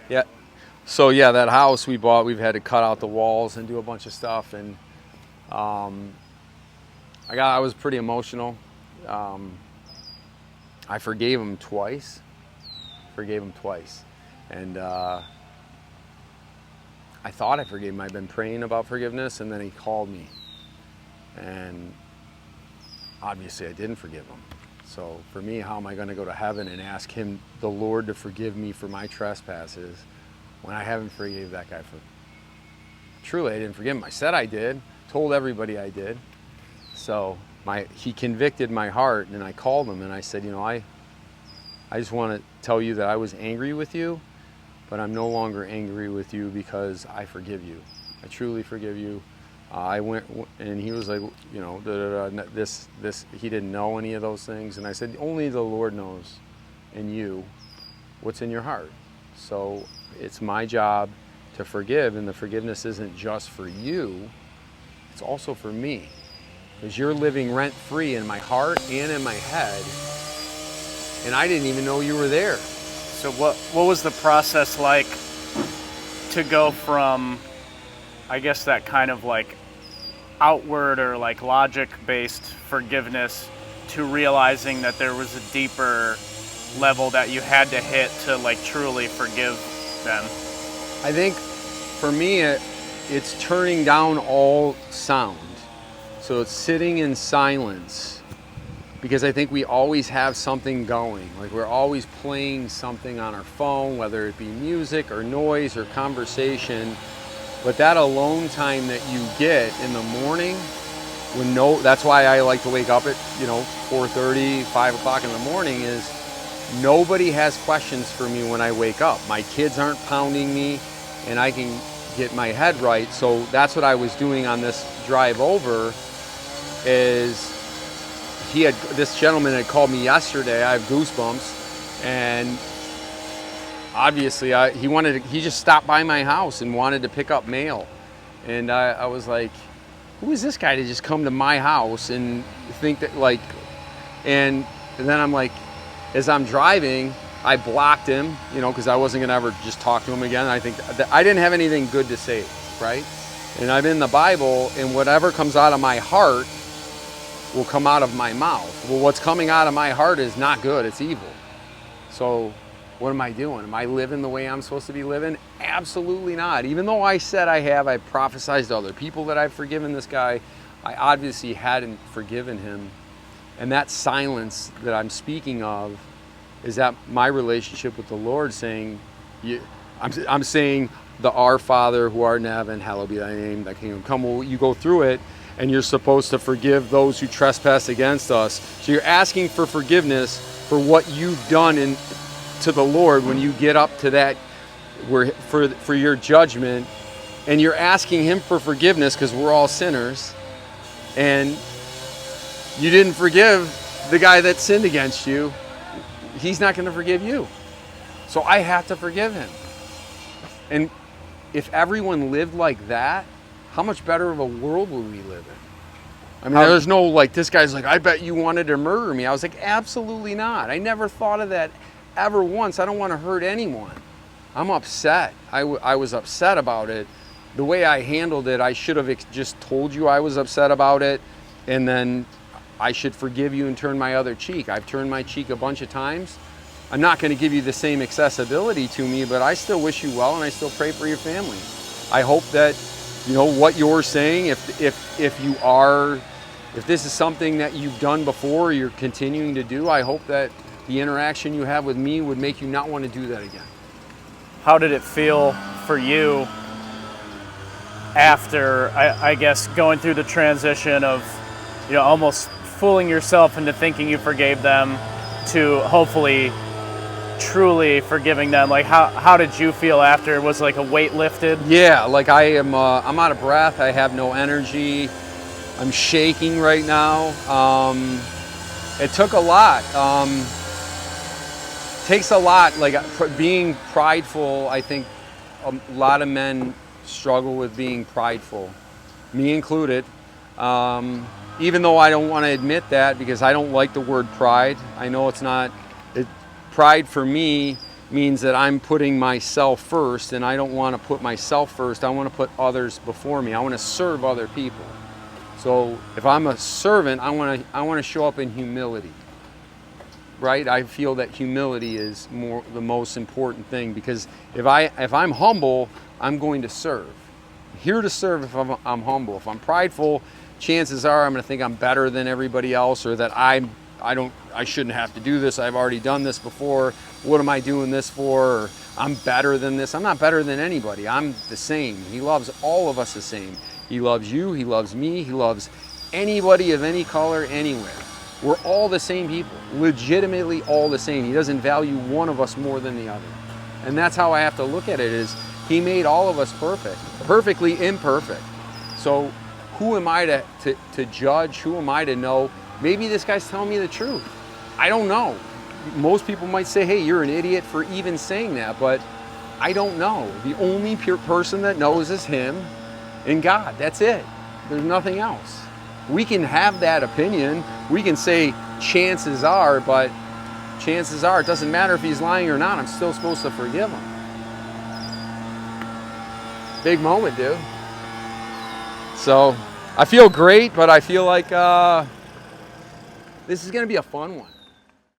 Yeah. So yeah, that house we bought, we've had to cut out the walls and do a bunch of stuff, and um, I was pretty emotional. Um, I forgave him twice. Forgave him twice, and I thought I forgave him. I'd been praying about forgiveness, and then he called me, and obviously I didn't forgive him. So for me, how am I going to go to heaven and ask him, the Lord, to forgive me for my trespasses when I haven't forgave that guy for? Truly, I didn't forgive him. I said I did, told everybody I did. So he convicted my heart, and I called him and I said, I just want to tell you that I was angry with you, but I'm no longer angry with you because I forgive you. I truly forgive you. I went, and he was like, this, he didn't know any of those things. And I said, only the Lord knows, and you, what's in your heart. So it's my job to forgive, and the forgiveness isn't just for you, it's also for me. Because you're living rent-free in my heart and in my head, and I didn't even know you were there. So what was the process like to go from, I guess, that kind of like outward or like logic-based forgiveness to realizing that there was a deeper level that you had to hit to like truly forgive them? I think for me, it's turning down all sound. So it's sitting in silence, because I think we always have something going. Like we're always playing something on our phone, whether it be music or noise or conversation. But that alone time that you get in the morning, that's why I like to wake up at 4:30, 5 o'clock in the morning, is nobody has questions for me when I wake up. My kids aren't pounding me, and I can get my head right. So that's what I was doing on this drive over. Is this gentleman had called me yesterday. I have goosebumps, and obviously he just stopped by my house and wanted to pick up mail, and I was like, who is this guy to just come to my house and think that, like, and then I'm like, as I'm driving, I blocked him, because I wasn't gonna ever just talk to him again. I think that I didn't have anything good to say, right? And I'm in the Bible, and whatever comes out of my heart will come out of my mouth. Well, what's coming out of my heart is not good, it's evil. So what am I doing? Am I living the way I'm supposed to be living? Absolutely not. Even though I said I prophesied to other people that I've forgiven this guy, I obviously hadn't forgiven him. And that silence that I'm speaking of is that my relationship with the Lord, saying, I'm saying the Our Father who art in heaven, hallowed be thy name, thy kingdom come. Well, you go through it, and you're supposed to forgive those who trespass against us. So you're asking for forgiveness for what you've done to the Lord when you get up to that, for your judgment, and you're asking him for forgiveness because we're all sinners, and you didn't forgive the guy that sinned against you. He's not going to forgive you. So I have to forgive him. And if everyone lived like that, how much better of a world would we live in? I mean, there's no like, this guy's like, I bet you wanted to murder me. I was like, absolutely not. I never thought of that ever once. I don't want to hurt anyone. I'm upset. I was upset about it. The way I handled it, I should have just told you I was upset about it, and then I should forgive you and turn my other cheek. I've turned my cheek a bunch of times. I'm not going to give you the same accessibility to me, but I still wish you well, and I still pray for your family. I hope that what you're saying, if this is something that you've done before, you're continuing to do, I hope that the interaction you have with me would make you not want to do that again. How did it feel for you after, I guess, going through the transition of, almost fooling yourself into thinking you forgave them to hopefully truly forgiving them? Like, how did you feel after? Was like a weight lifted? Yeah, like I'm out of breath. I have no energy. I'm shaking right now. It took a lot. Takes a lot. Like being prideful, I think a lot of men struggle with being prideful, me included. Even though I don't want to admit that, because I don't like the word pride. I know it's not. Pride for me means that I'm putting myself first, and I don't want to put myself first. I want to put others before me. I want to serve other people. So if I'm a servant, I want to show up in humility. Right? I feel that humility is the most important thing, because if I'm humble, I'm going to serve. I'm here to serve if I'm humble. If I'm prideful, chances are I'm going to think I'm better than everybody else, or that I shouldn't have to do this. I've already done this before. What am I doing this for? Or I'm better than this. I'm not better than anybody. I'm the same. He loves all of us the same. He loves you. He loves me. He loves anybody of any color anywhere. We're all the same people, legitimately all the same. He doesn't value one of us more than the other. And that's how I have to look at it, is he made all of us perfect, perfectly imperfect. So who am I to judge? Who am I to know? Maybe this guy's telling me the truth. I don't know. Most people might say, hey, you're an idiot for even saying that, but I don't know. The only pure person that knows is him and God. That's it. There's nothing else. We can have that opinion. We can say chances are, but chances are it doesn't matter if he's lying or not. I'm still supposed to forgive him. Big moment, dude. So I feel great, but I feel like this is going to be a fun one.